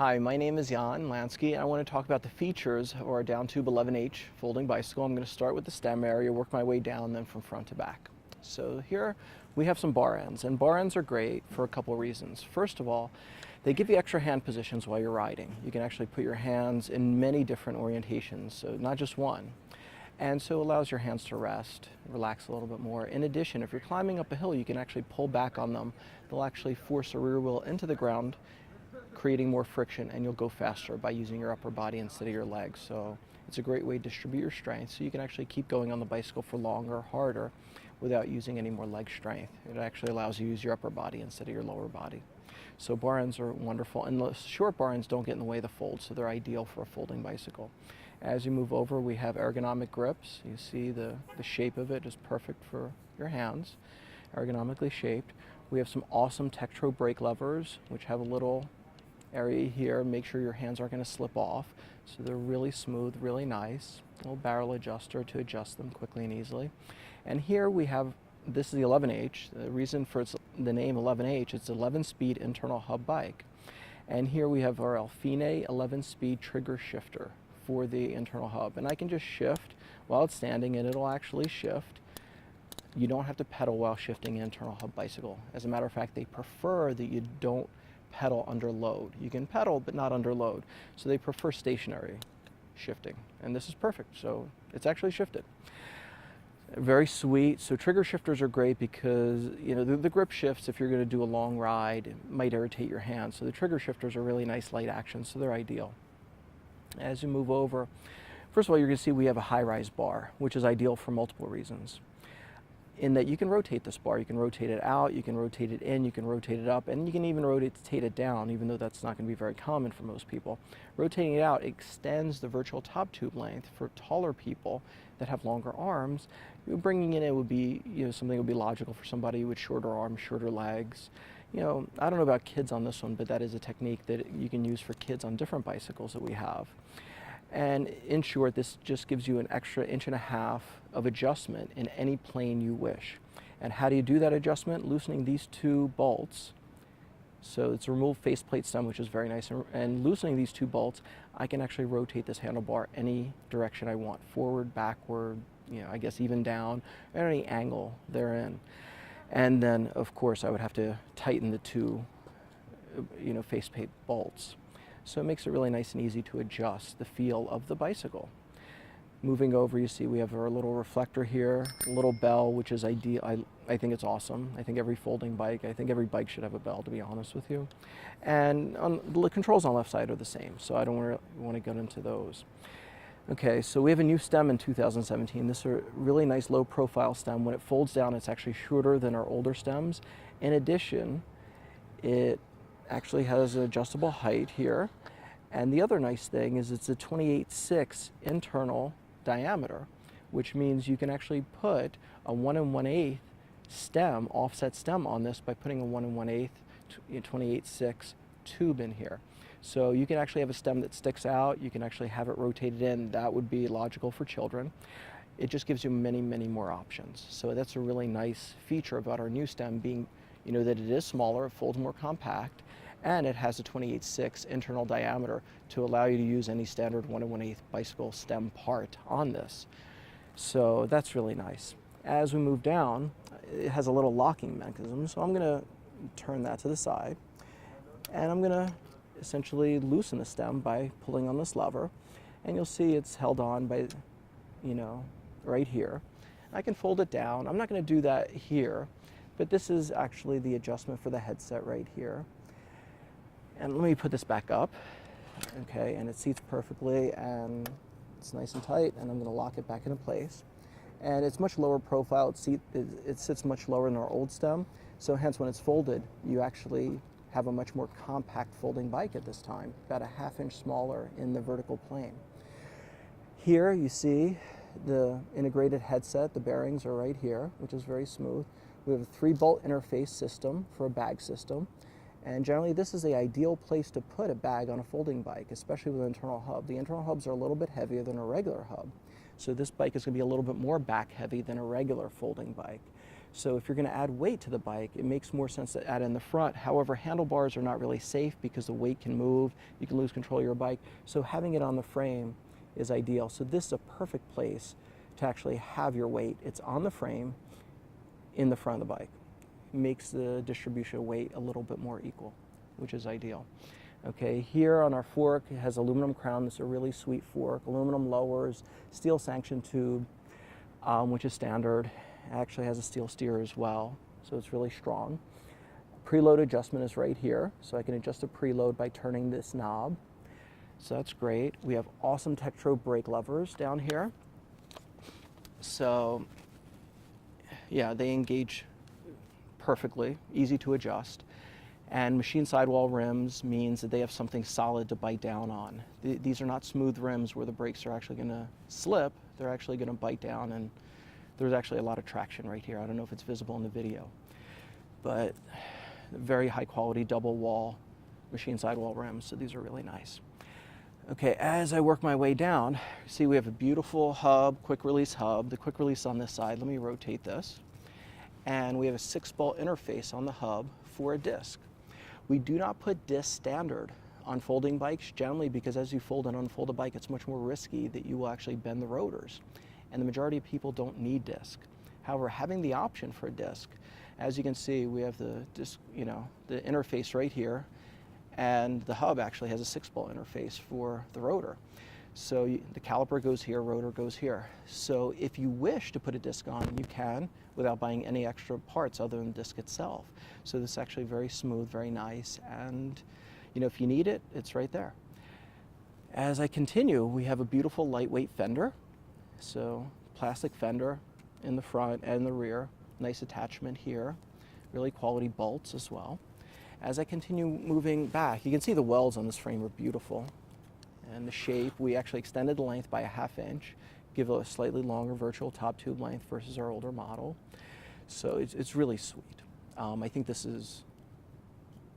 Hi, my name is Jan Lansky, and I want to talk about the features of our down tube 11H folding bicycle. I'm going to start with the stem area, work my way down, then from front to back. So here we have some bar ends, and bar ends are great for a couple of reasons. First of all, they give you extra hand positions while you're riding. You can actually put your hands in many different orientations, so not just one. And so it allows your hands to rest, relax a little bit more. In addition, if you're climbing up a hill, you can actually pull back on them. They'll actually force a rear wheel into the ground, creating more friction, and you'll go faster by using your upper body instead of your legs. So it's a great way to distribute your strength so you can actually keep going on the bicycle for longer, harder, without using any more leg strength. It actually allows you to use your upper body instead of your lower body. So bar ends are wonderful, and the short bar ends don't get in the way of the fold, so they're ideal for a folding bicycle. As you move over, we have ergonomic grips. You see the shape of it is perfect for your hands, ergonomically shaped. We have some awesome Tektro brake levers, which have a little area here. Make sure your hands aren't going to slip off. So they're really smooth, really nice. A little barrel adjuster to adjust them quickly and easily. And here we have, this is the 11H. The reason for the name 11H, it's an 11-speed internal hub bike. And here we have our Alfine 11-speed trigger shifter for the internal hub. And I can just shift while it's standing, and it'll actually shift. You don't have to pedal while shifting an internal hub bicycle. As a matter of fact, they prefer that you don't pedal under load. You can pedal, but not under load. So they prefer stationary shifting. And this is perfect. So it's actually shifted. Very sweet. So trigger shifters are great because, you know, the grip shifts, if you're going to do a long ride, it might irritate your hands. So the trigger shifters are really nice light action, so they're ideal. As you move over, first of all, you're going to see we have a high-rise bar, which is ideal for multiple reasons. In that you can rotate this bar, you can rotate it out, you can rotate it in, you can rotate it up, and you can even rotate it down, even though that's not going to be very common for most people. Rotating it out extends the virtual top tube length for taller people that have longer arms. Bringing it in would be, you know, something that would be logical for somebody with shorter arms, shorter legs. You know, I don't know about kids on this one, but that is a technique that you can use for kids on different bicycles that we have. And in short, this just gives you an extra 1.5 inches of adjustment in any plane you wish. And how do you do that adjustment? Loosening these two bolts. So it's a removed faceplate stem, which is very nice. And loosening these two bolts, I can actually rotate this handlebar any direction I want. Forward, backward, you know, I guess even down, at any angle they're in. And then, of course, I would have to tighten the two, you know, faceplate bolts. So it makes it really nice and easy to adjust the feel of the bicycle. Moving over, you see we have our little reflector here, a little bell, which is ideal. I think it's awesome. I think every folding bike, I think every bike should have a bell, to be honest with you. And the controls on the left side are the same, so I don't want to get into those. Okay, so we have a new stem in 2017. This is a really nice low profile stem. When it folds down, it's actually shorter than our older stems. In addition, it actually has an adjustable height here. And the other nice thing is it's a 28.6 internal diameter, which means you can actually put a 1 1/8 stem, offset stem on this by putting a 1 1/8 28.6 tube in here. So you can actually have a stem that sticks out. You can actually have it rotated in. That would be logical for children. It just gives you many, many more options. So that's a really nice feature about our new stem being, you know, that it is smaller, it folds more compact, and it has a 28.6 internal diameter to allow you to use any standard 1 1/8 bicycle stem part on this. So that's really nice. As we move down, it has a little locking mechanism, so I'm going to turn that to the side, and I'm going to essentially loosen the stem by pulling on this lever, and you'll see it's held on by, you know, right here. I can fold it down. I'm not going to do that here, but this is actually the adjustment for the headset right here. And let me put this back up, okay, and it seats perfectly, and it's nice and tight, and I'm going to lock it back into place. And it's much lower profile. It sits much lower than our old stem, so hence when it's folded, you actually have a much more compact folding bike at this time, about a 1/2 inch smaller in the vertical plane. Here you see the integrated headset. The bearings are right here, which is very smooth. We have a 3-bolt interface system for a bag system. And generally, this is the ideal place to put a bag on a folding bike, especially with an internal hub. The internal hubs are a little bit heavier than a regular hub. So this bike is going to be a little bit more back heavy than a regular folding bike. So if you're going to add weight to the bike, it makes more sense to add in the front. However, handlebars are not really safe because the weight can move, you can lose control of your bike. So having it on the frame is ideal. So this is a perfect place to actually have your weight. It's on the frame in the front of the bike. Makes the distribution of weight a little bit more equal, which is ideal. Okay, here on our fork, it has aluminum crown. This is a really sweet fork. Aluminum lowers, steel sanction tube, which is standard. It actually has a steel steer as well, so it's really strong. Preload adjustment is right here, so I can adjust the preload by turning this knob. So that's great. We have awesome Tektro brake levers down here. So yeah, they engage perfectly, easy to adjust. And machine sidewall rims means that they have something solid to bite down on. These are not smooth rims where the brakes are actually going to slip. They're actually going to bite down, and there's actually a lot of traction right here. I don't know if it's visible in the video, but very high quality double wall machine sidewall rims, so these are really nice. Okay, as I work my way down, see we have a beautiful hub, quick release hub. The quick release on this side, let me rotate this. And we have a 6-bolt interface on the hub for a disc. We do not put disc standard on folding bikes generally because as you fold and unfold a bike, it's much more risky that you will actually bend the rotors. And the majority of people don't need disc. However, having the option for a disc, as you can see, we have the disc, the interface right here, and the hub actually has a 6-bolt interface for the rotor. So the caliper goes here, rotor goes here. So if you wish to put a disc on, you can without buying any extra parts other than the disc itself. So this is actually very smooth, very nice, and if you need it, it's right there. As I continue, we have a beautiful lightweight fender. So plastic fender in the front and the rear, nice attachment here, really quality bolts as well. As I continue moving back, you can see the welds on this frame are beautiful. And the shape, we actually extended the length by a ½ inch, give a slightly longer virtual top tube length versus our older model. So it's really sweet. I think this is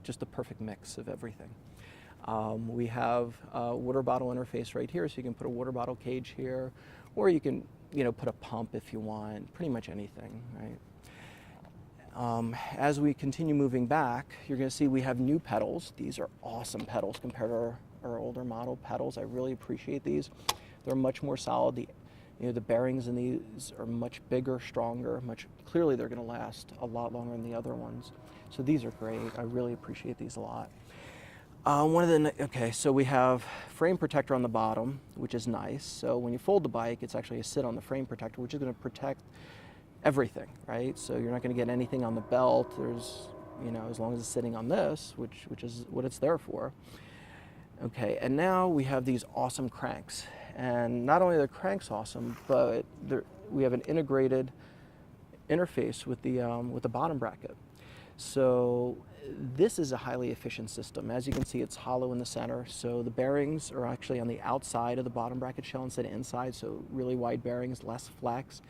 just the perfect mix of everything. We have a water bottle interface right here, so you can put a water bottle cage here, or you can put a pump if you want, pretty much anything, right? As we continue moving back, you're going to see we have new pedals. These are awesome pedals compared to our older model pedals. I really appreciate these. They're much more solid. The bearings in these are much bigger, stronger, clearly they're going to last a lot longer than the other ones. So these are great. I really appreciate these a lot. So we have frame protector on the bottom, which is nice. So when you fold the bike, it's actually a sit on the frame protector, which is going to protect everything, right? So you're not going to get anything on the belt. There's, as long as it's sitting on this, which is what it's there for. Okay, and now we have these awesome cranks. And not only are the cranks awesome, but we have an integrated interface with the bottom bracket. So this is a highly efficient system. As you can see, it's hollow in the center. So the bearings are actually on the outside of the bottom bracket shell instead of inside. So really wide bearings, less flex.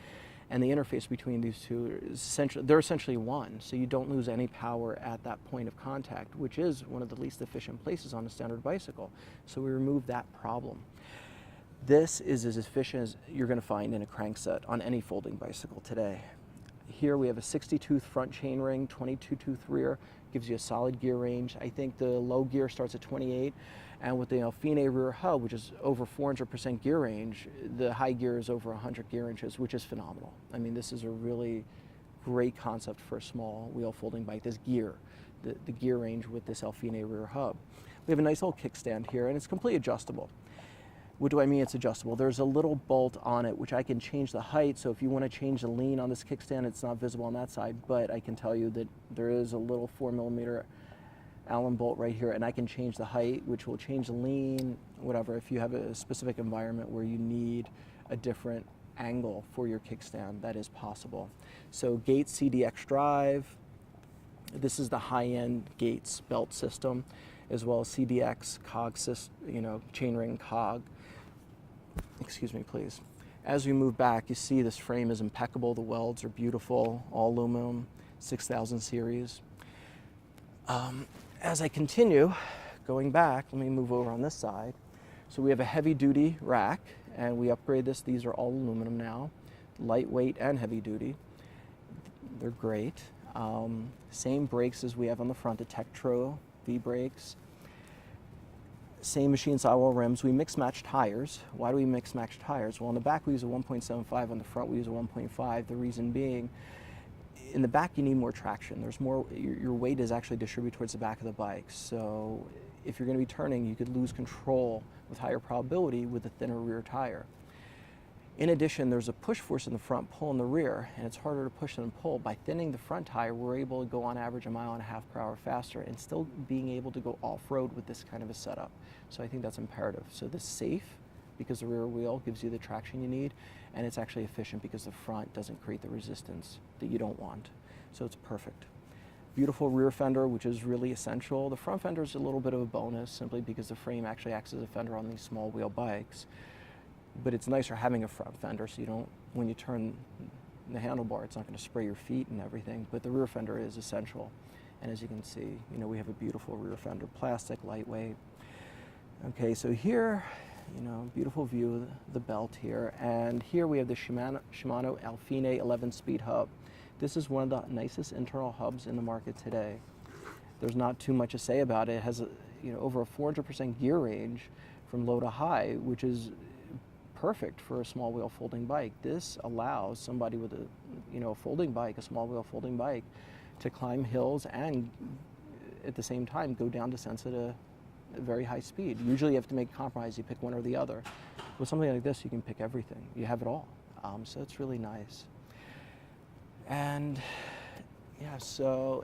And the interface between these two is they're essentially one. So you don't lose any power at that point of contact, which is one of the least efficient places on a standard bicycle. So we remove that problem. This is as efficient as you're going to find in a crankset on any folding bicycle today. Here we have a 60-tooth front chainring, 22-tooth rear, gives you a solid gear range. I think the low gear starts at 28, and with the Alfine rear hub, which is over 400% gear range, the high gear is over 100 gear inches, which is phenomenal. I mean, this is a really great concept for a small wheel folding bike, this gear, the gear range with this Alfine rear hub. We have a nice little kickstand here, and it's completely adjustable. What do I mean it's adjustable? There's a little bolt on it which I can change the height, so if you want to change the lean on this kickstand, it's not visible on that side, but I can tell you that there is a little 4mm Allen bolt right here, and I can change the height, which will change the lean, whatever, if you have a specific environment where you need a different angle for your kickstand, that is possible. So Gates CDX drive, this is the high-end Gates belt system, as well as CDX cog system, chainring cog. Excuse me, please. As we move back, you see this frame is impeccable. The welds are beautiful, all aluminum, 6000 series. As I continue going back, let me move over on this side. So we have a heavy duty rack, and we upgrade this. These are all aluminum now, lightweight and heavy duty. They're great. Same brakes as we have on the front, the Tektro V brakes. Same machine sidewall rims. We mix match tires. Why do we mix match tires? Well, on the back we use a 1.75, on the front we use a 1.5. The reason being, in the back you need more traction. There's more, your weight is actually distributed towards the back of the bike. So if you're going to be turning, you could lose control with higher probability with a thinner rear tire. In addition, there's a push force in the front, pull in the rear, and it's harder to push than pull. By thinning the front tire, we're able to go on average 1.5 miles per hour faster and still being able to go off-road with this kind of a setup. So I think that's imperative. So this is safe because the rear wheel gives you the traction you need, and it's actually efficient because the front doesn't create the resistance that you don't want. So it's perfect. Beautiful rear fender, which is really essential. The front fender is a little bit of a bonus simply because the frame actually acts as a fender on these small wheel bikes. But it's nicer having a front fender so you don't, when you turn the handlebar, it's not going to spray your feet and everything. But the rear fender is essential. And as you can see, we have a beautiful rear fender, plastic, lightweight. Okay, so here, beautiful view of the belt here. And here we have the Shimano Alfine 11-speed hub. This is one of the nicest internal hubs in the market today. There's not too much to say about it. It has over a 400% gear range from low to high, which is perfect for a small wheel folding bike. This allows somebody with a folding bike, a small wheel folding bike, to climb hills and at the same time go down descents at a very high speed. Usually you have to make a compromise, you pick one or the other. With something like this, you can pick everything. You have it all. So it's really nice. And yeah,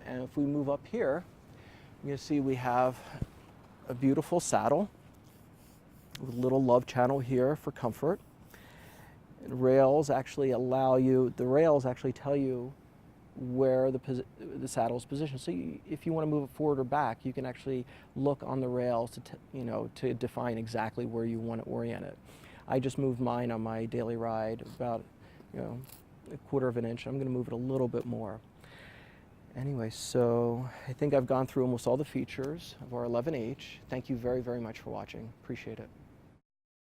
and if we move up here, you see we have a beautiful saddle with a little love channel here for comfort. And rails actually the rails actually tell you where the saddle is positioned. So if you want to move it forward or back, you can actually look on the rails to define exactly where you want to orient it. I just moved mine on my daily ride about a 1/4 inch. I'm going to move it a little bit more. Anyway, so I think I've gone through almost all the features of our 11H. Thank you very, very much for watching. Appreciate it.